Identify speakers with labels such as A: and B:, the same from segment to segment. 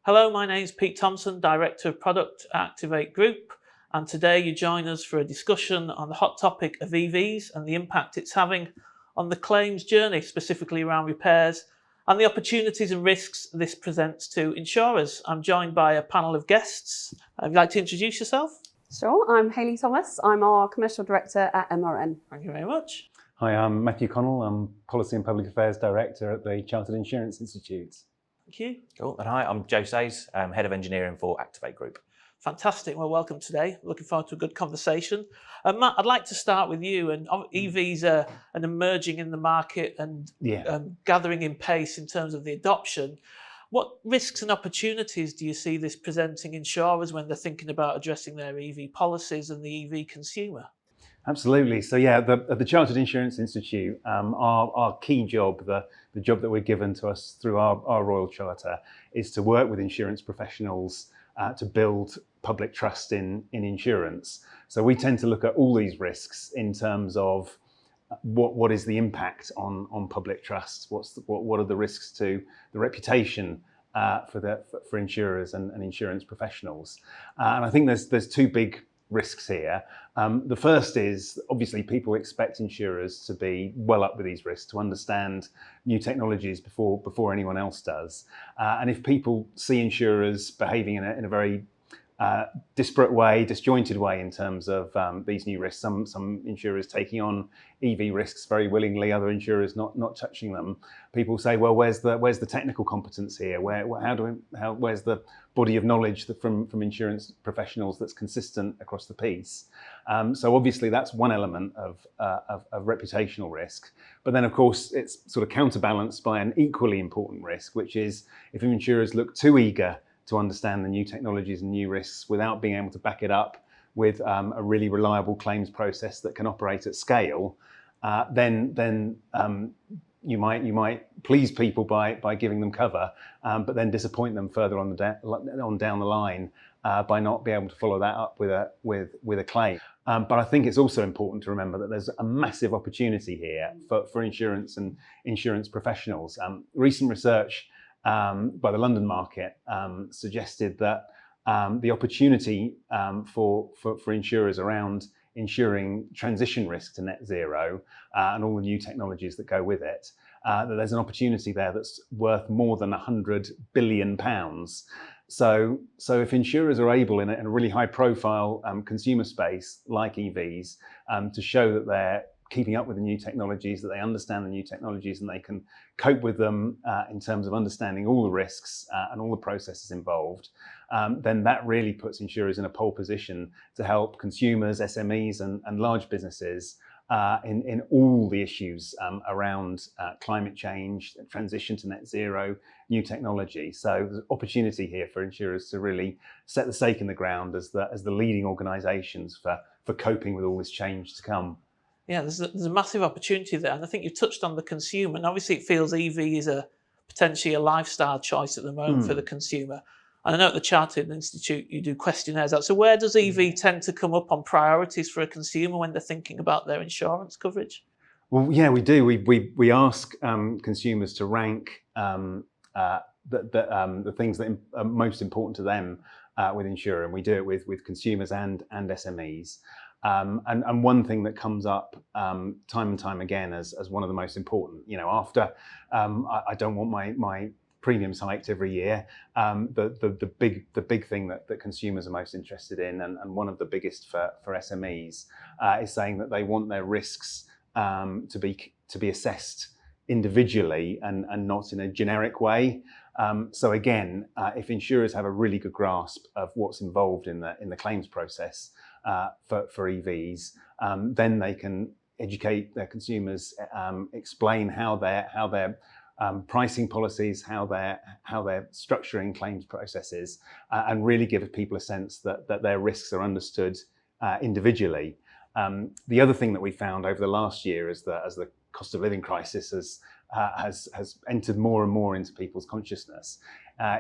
A: Hello, my name is Pete Thompson, Director of Product at Activate Group, and today you join us for a discussion on the hot topic of EVs and the impact it's having on the claims journey, specifically around repairs, and the opportunities and risks this presents to insurers. I'm joined by a panel of guests. Would you like to introduce yourself?
B: Sure, I'm Hayley Thomas. I'm our Commercial Director at MRN.
A: Thank you very much.
C: Hi, I'm Matthew Connell. I'm Policy and Public Affairs Director at the Chartered Insurance Institute.
A: Thank you.
D: Cool. And hi, I'm Seys, Head of Engineering for Activate Group.
A: Fantastic. Well, welcome today. Looking forward to a good conversation. Matt, I'd like to start with you. And EVs are emerging in the market and gathering in pace in terms of the adoption. What risks and opportunities do you see this presenting insurers when they're thinking about addressing their EV policies and the EV consumer?
C: Absolutely. So yeah, at the Chartered Insurance Institute, our key job, the job that we're given to us through our Royal Charter, is to work with insurance professionals to build public trust in insurance. So we tend to look at all these risks in terms of what is the impact on public trust? What are the risks to the reputation for insurers and insurance professionals? And I think there's two big risks here. The first is obviously people expect insurers to be well up with these risks, to understand new technologies before anyone else does. And if people see insurers behaving in a very disparate way, disjointed way in terms of these new risks, some insurers taking on EV risks very willingly, other insurers not touching them. People say, well, where's the technical competence here? Where's the body of knowledge from insurance professionals that's consistent across the piece? So obviously that's one element of reputational risk. But then of course it's sort of counterbalanced by an equally important risk, which is if insurers look too eager to understand the new technologies and new risks without being able to back it up with a really reliable claims process that can operate at scale, then you might please people by giving them cover, but then disappoint them further on down the line by not being able to follow that up with a claim. But I think it's also important to remember that there's a massive opportunity here for insurance and insurance professionals. Recent research by the London market suggested that the opportunity for insurers around ensuring transition risk to net zero and all the new technologies that go with it, that there's an opportunity there that's worth more than £100 billion. So if insurers are able in a really high profile consumer space like EVs to show that they're keeping up with the new technologies, that they understand the new technologies and they can cope with them in terms of understanding all the risks and all the processes involved, then that really puts insurers in a pole position to help consumers, SMEs and large businesses in all the issues around climate change, transition to net zero, new technology. So there's opportunity here for insurers to really set the stake in the ground as the leading organisations for coping with all this change to come.
A: Yeah, there's a massive opportunity there. And I think you've touched on the consumer. And obviously it feels EV is potentially a lifestyle choice at the moment for the consumer. And I know at the Chartered Institute you do questionnaires out. So where does EV tend to come up on priorities for a consumer when they're thinking about their insurance coverage?
C: Well, yeah, we do. We ask consumers to rank the things that are most important to them with insurer. And we do it with consumers and SMEs. And one thing that comes up time and time again as one of the most important, after I don't want my premiums hiked every year, the big thing that consumers are most interested in, and one of the biggest for SMEs, is saying that they want their risks to be assessed individually and not in a generic way. So again, if insurers have a really good grasp of what's involved in the claims process for EVs, then they can educate their consumers, explain how their pricing policies, how they're structuring claims processes, and really give people a sense that their risks are understood individually. The other thing that we found over the last year is that as the cost of living crisis has entered more and more into people's consciousness,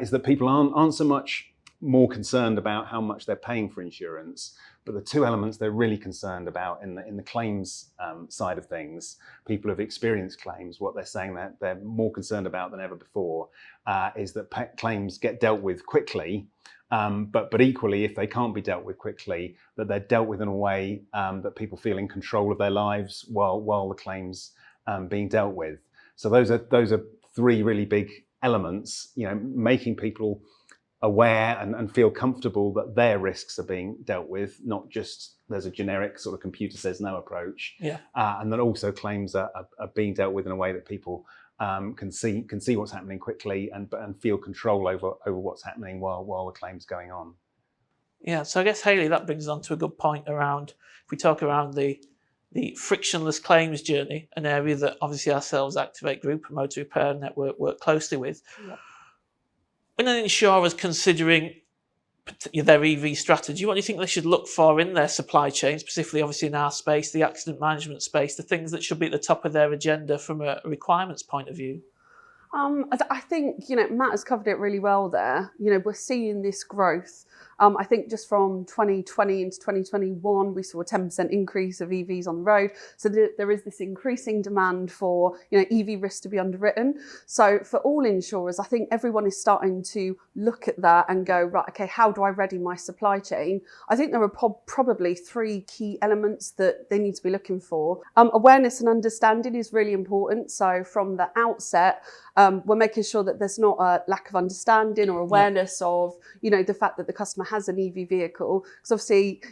C: is that people aren't so much more concerned about how much they're paying for insurance. But the two elements they're really concerned about in the claims side of things, people who've experienced claims, what they're saying that they're more concerned about than ever before is that claims get dealt with quickly, but equally, if they can't be dealt with quickly, that they're dealt with in a way that people feel in control of their lives while the claims being dealt with. So those are three really big elements, making people aware and feel comfortable that their risks are being dealt with, not just there's a generic sort of computer says no approach. And then also claims are being dealt with in a way that people can see what's happening quickly and feel control over what's happening while the claim's going on.
A: Yeah, so I guess, Hayley, that brings us on to a good point around, if we talk around the frictionless claims journey, an area that obviously ourselves, Activate Group, a motor repair network, work closely with. When an insurer is considering their EV strategy, what do you think they should look for in their supply chain, specifically obviously in our space, the accident management space, the things that should be at the top of their agenda from a requirements point of view?
B: I think, Matt has covered it really well there. We're seeing this growth. I think just from 2020 into 2021, we saw a 10% increase of EVs on the road. So there is this increasing demand for, EV risk to be underwritten. So for all insurers, I think everyone is starting to look at that and go, right, okay, how do I ready my supply chain? I think there are probably three key elements that they need to be looking for. Awareness and understanding is really important. So from the outset, we're making sure that there's not a lack of understanding or awareness of, the fact that the customer has an EV vehicle. Because obviously,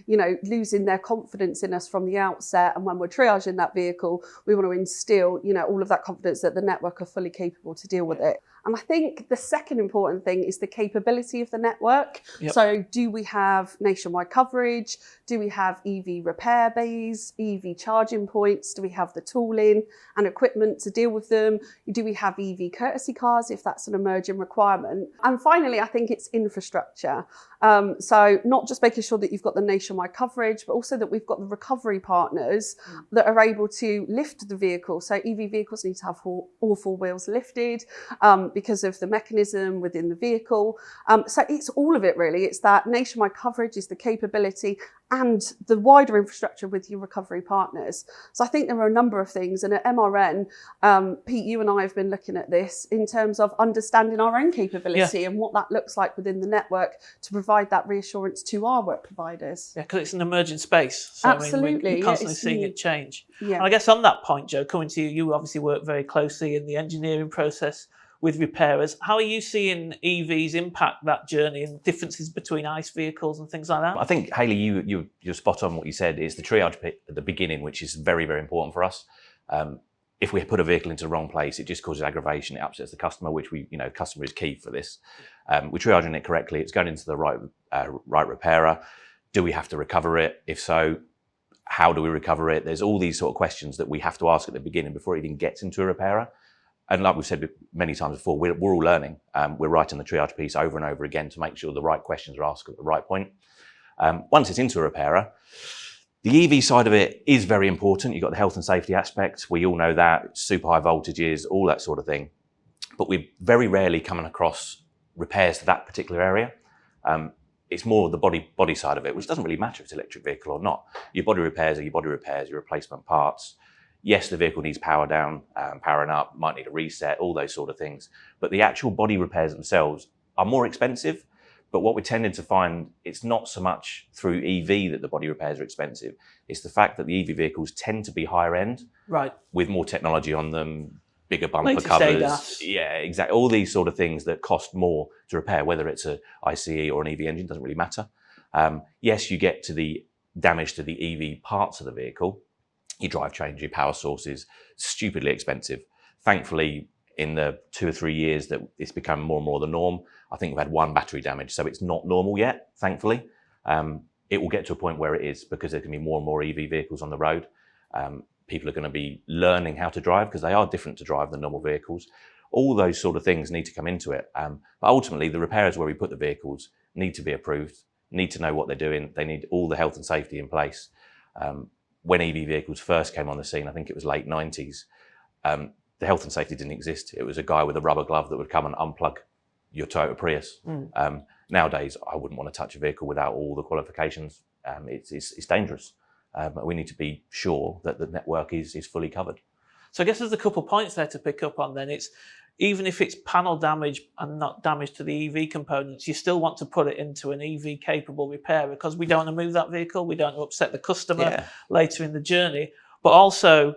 B: losing their confidence in us from the outset, and when we're triaging that vehicle, we want to instill, all of that confidence that the network are fully capable to deal with it. And I think the second important thing is the capability of the network. So do we have nationwide coverage? Do we have EV repair bays, EV charging points? Do we have the tooling and equipment to deal with them? Do we have EV courtesy cars if that's an emerging requirement? And finally, I think it's infrastructure. So not just making sure that you've got the nationwide coverage, but also that we've got the recovery partners that are able to lift the vehicle. So EV vehicles need to have all four wheels lifted because of the mechanism within the vehicle. So it's all of it really. It's that nationwide coverage, is the capability and the wider infrastructure with your recovery partners. So I think there are a number of things. And at MRN, Pete, you and I have been looking at this in terms of understanding our own capability and what that looks like within the network to provide that reassurance to our work providers. Yeah,
A: because it's an emerging space. So
B: absolutely.
A: we're constantly seeing it change.
B: Yeah.
A: And I guess on that point, Joe, coming to you, you obviously work very closely in the engineering process with repairers. How are you seeing EVs impact that journey and differences between ICE vehicles and things like that?
D: I think, Hayley, you're spot on what you said. Is the triage bit at the beginning, which is very, very important for us. If we put a vehicle into the wrong place, it just causes aggravation. It upsets the customer, which customer is key for this. We're triaging it correctly. It's going into the right repairer. Do we have to recover it? If so, how do we recover it? There's all these sort of questions that we have to ask at the beginning before it even gets into a repairer. And like we've said many times before, we're all learning. We're writing the triage piece over and over again to make sure the right questions are asked at the right point. Once it's into a repairer, the EV side of it is very important. You've got the health and safety aspects. We all know that, super high voltages, all that sort of thing. But we're very rarely coming across repairs to that particular area. It's more the body side of it, which doesn't really matter if it's an electric vehicle or not. Your body repairs are your body repairs, your replacement parts. Yes, the vehicle needs power down, powering up, might need a reset, all those sort of things. But the actual body repairs themselves are more expensive. But what we're tending to find, it's not so much through EV that the body repairs are expensive. It's the fact that the EV vehicles tend to be higher end,
A: right,
D: with more technology on them, bigger bumper
A: latest
D: covers.
A: ADAS.
D: Yeah, exactly. All these sort of things that cost more to repair, whether it's a ICE or an EV engine, doesn't really matter. Yes, you get to the damage to the EV parts of the vehicle. Your drivetrain, your power sources, stupidly expensive. Thankfully, in the 2 or 3 years that it's become more and more the norm, I think we've had one battery damage, so it's not normal yet, thankfully. It will get to a point where it is, because there's going to be more and more EV vehicles on the road. People are going to be learning how to drive, because they are different to drive than normal vehicles. All those sort of things need to come into it. But ultimately, the repairers where we put the vehicles need to be approved, need to know what they're doing. They need all the health and safety in place. When EV vehicles first came on the scene, I think it was late 90s, the health and safety didn't exist. It was a guy with a rubber glove that would come and unplug your Toyota Prius. Nowadays, I wouldn't want to touch a vehicle without all the qualifications. It's dangerous. We need to be sure that the network is fully covered.
A: So I guess there's a couple of points there to pick up on then. It's even if it's panel damage and not damage to the EV components, you still want to put it into an EV capable repair, because we don't want to move that vehicle, we don't want to upset the customer later in the journey. But also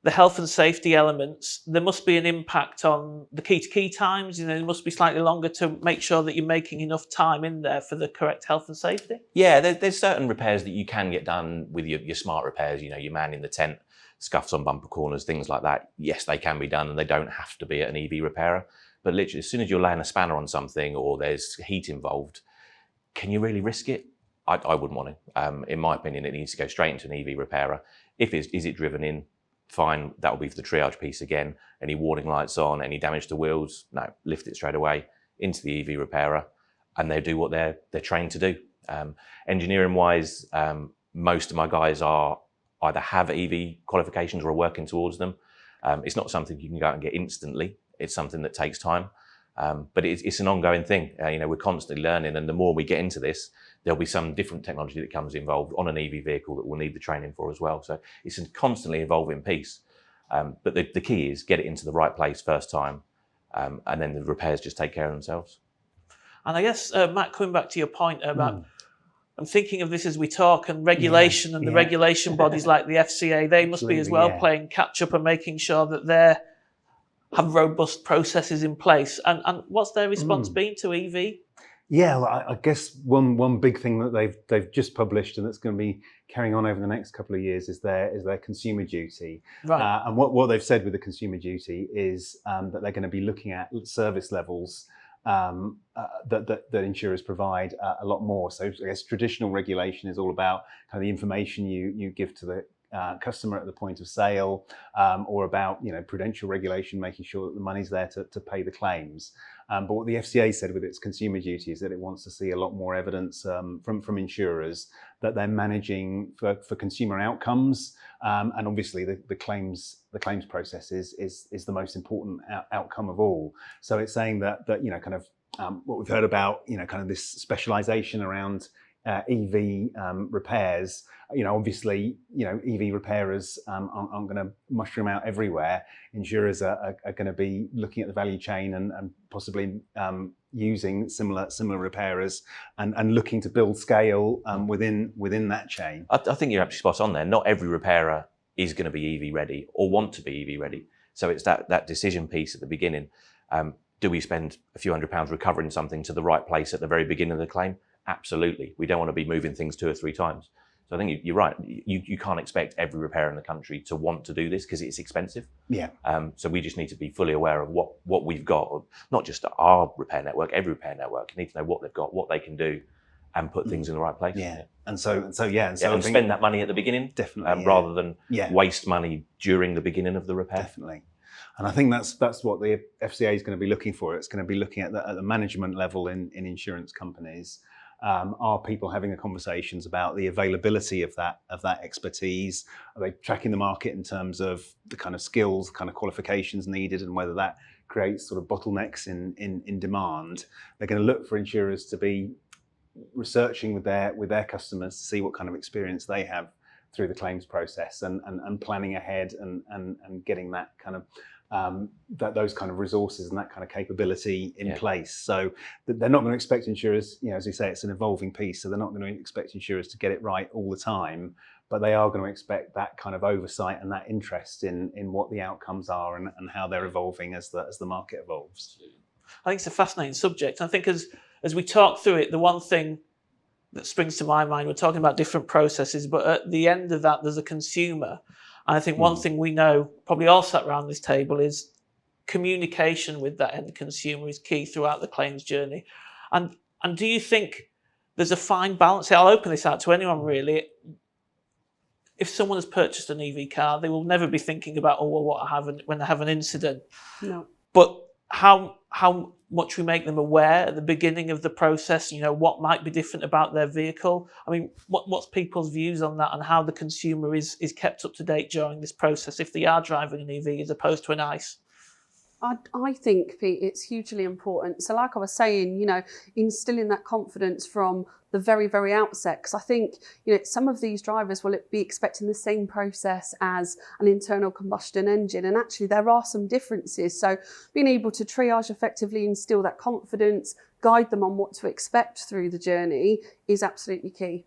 A: the health and safety elements, there must be an impact on the key-to-key times. You know, it must be slightly longer to make sure that you're making enough time in there for the correct health and safety.
D: Yeah, there's certain repairs that you can get done with your smart repairs, you know, your man in the tent, scuffs on bumper corners, things like that. Yes, they can be done and they don't have to be at an EV repairer. But literally, as soon as you're laying a spanner on something or there's heat involved, can you really risk it? I wouldn't want to. In my opinion, it needs to go straight into an EV repairer. Is it driven in? Fine, that'll be for the triage piece again. Any warning lights on, any damage to wheels? No, lift it straight away into the EV repairer and they do what they're trained to do. Engineering wise, most of my guys either have EV qualifications or are working towards them. It's not something you can go out and get instantly. It's something that takes time, but it's an ongoing thing. You know, we're constantly learning, and the more we get into this, there'll be some different technology that comes involved on an EV vehicle that we'll need the training for as well. So it's a constantly evolving piece. But the key is get it into the right place first time, and then the repairs just take care of themselves. And
A: I guess, Matt, coming back to your point about, I'm thinking of this as we talk, and regulation and the regulation bodies like the FCA, they must be as well playing catch up and making sure that they have robust processes in place. And what's their response been to EV?
C: Yeah, well, I guess one big thing that they've just published and that's going to be carrying on over the next couple of years is their consumer duty.
A: Right.
C: And what they've said with the consumer duty is that they're going to be looking at service levels that insurers provide a lot more. So I guess traditional regulation is all about kind of the information you give to the customer at the point of sale, or about prudential regulation, making sure that the money's there to pay the claims. But what the FCA said with its consumer duty is that it wants to see a lot more evidence from insurers that they're managing for consumer outcomes, and obviously the claims process is the most important outcome of all. So it's saying that kind of what we've heard about kind of this specialization around EV repairs. Obviously, EV repairers aren't going to mushroom out everywhere. Insurers are going to be looking at the value chain and possibly using similar repairers and looking to build scale within that chain.
D: I think you're absolutely spot on there. Not every repairer is going to be EV ready or want to be EV ready. So it's that decision piece at the beginning. Do we spend a few £100 recovering something to the right place at the very beginning of the claim? Absolutely. We don't want to be moving things 2 or 3 times. So I think you're right. You can't expect every repairer in the country to want to do this because it's expensive.
C: Yeah.
D: So we just need to be fully aware of what we've got, not just our repair network, every repair network. You need to know what they've got, what they can do, and put things in the right place.
C: Yeah. And
D: spend that money at the beginning,
C: definitely,
D: rather than waste money during the beginning of the repair.
C: Definitely. And I think that's what the FCA is going to be looking for. It's going to be looking at the management level in insurance companies. Are people having the conversations about the availability of that expertise? Are they tracking the market in terms of the kind of skills, kind of qualifications needed, and whether that creates sort of bottlenecks in demand? They're going to look for insurers to be researching with their customers to see what kind of experience they have through the claims process and planning ahead and getting that kind of those kind of resources and that kind of capability in place. So they're not going to expect insurers, as we say, it's an evolving piece. So they're not going to expect insurers to get it right all the time, but they are going to expect that kind of oversight and that interest in what the outcomes are and how they're evolving as the market evolves.
A: I think it's a fascinating subject. I think as we talk through it, the one thing that springs to my mind, we're talking about different processes, but at the end of that, there's a consumer. And I think one thing we know, probably all sat around this table, is communication with that end consumer is key throughout the claims journey. And do you think there's a fine balance? I'll open this out to anyone really. If someone has purchased an EV car, they will never be thinking about, what I have when I have an incident.
B: No.
A: But how much we make them aware at the beginning of the process, what might be different about their vehicle. I mean, what's people's views on that and how the consumer is kept up to date during this process if they are driving an EV as opposed to an ICE?
B: I think, Pete, it's hugely important. So like I was saying, you know, instilling that confidence from the very, very outset, because I think, you know, some of these drivers will be expecting the same process as an internal combustion engine. And actually there are some differences. So being able to triage effectively, instill that confidence, guide them on what to expect through the journey is absolutely key.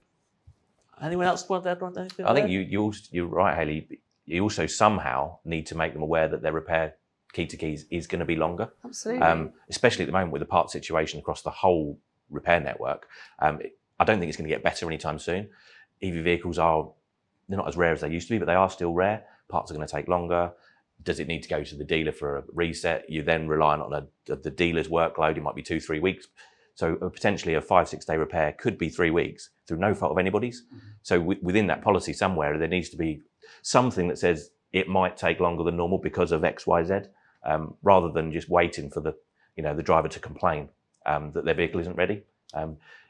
A: Anyone else want to add on anything?
D: I think you're right, Hayley. You also somehow need to make them aware that their repair key to keys is going to be longer.
B: Absolutely.
D: Especially at the moment with the part situation across the whole repair network. I don't think it's going to get better anytime soon. EV vehicles they're not as rare as they used to be, but they are still rare. Parts are going to take longer. Does it need to go to the dealer for a reset? You're then relying on the dealer's workload. It might be 2-3 weeks. So potentially a 5-6 day repair could be 3 weeks through no fault of anybody's. So within that policy somewhere, there needs to be something that says it might take longer than normal because of X, Y, Z, rather than just waiting for the driver to complain that their vehicle isn't ready.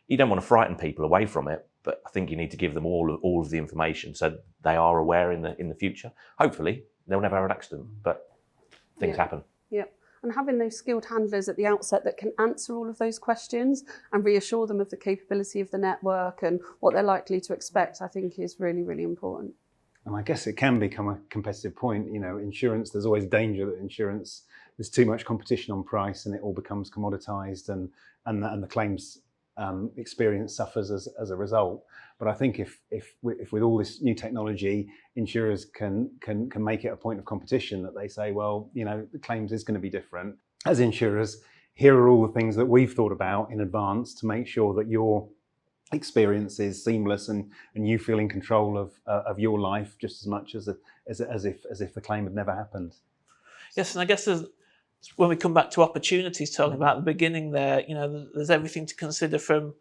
D: You don't want to frighten people away from it, but I think you need to give them all of the information so they are aware in the future. Hopefully, they'll never have an accident, but things happen.
B: Yeah. And having those skilled handlers at the outset that can answer all of those questions and reassure them of the capability of the network and what they're likely to expect, I think is really, really important.
C: And I guess it can become a competitive point. You know, insurance, there's always danger that insurance, there's too much competition on price and it all becomes commoditized and the claims experience suffers as a result. But I think if with all this new technology, insurers can make it a point of competition that they say, well, you know, the claims is going to be different. As insurers, here are all the things that we've thought about in advance to make sure that your experience is seamless and you feel in control of your life just as much as if the claim had never happened.
A: Yes, and I guess when we come back to opportunities, talking about at the beginning there, you know, there's everything to consider from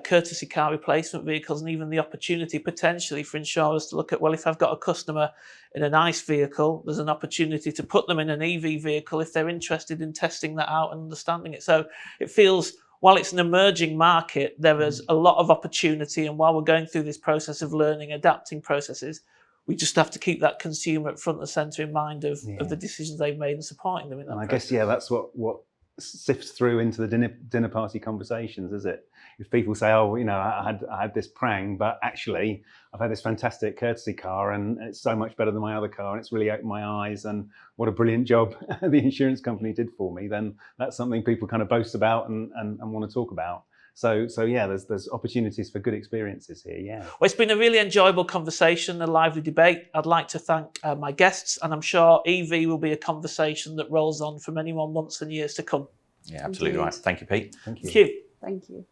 A: courtesy car replacement vehicles and even the opportunity potentially for insurers to look at, well, if I've got a customer in an ICE vehicle, there's an opportunity to put them in an EV vehicle if they're interested in testing that out and understanding it. So it feels, while it's an emerging market, there is a lot of opportunity. And while we're going through this process of learning, adapting processes, we just have to keep that consumer at front and centre in mind of the decisions they've made and supporting them in that. And
C: I guess, that's what sifts through into the dinner party conversations, is it? If people say, oh, you know, I had this prang, but actually I've had this fantastic courtesy car and it's so much better than my other car and it's really opened my eyes and what a brilliant job the insurance company did for me, then that's something people kind of boast about and want to talk about. So yeah, there's opportunities for good experiences here, yeah.
A: Well, it's been a really enjoyable conversation, a lively debate. I'd like to thank my guests, and I'm sure EV will be a conversation that rolls on for many more months and years to come.
D: Yeah, absolutely right. Thank you, Pete.
C: Thank you.
A: Thank you.
B: Thank you.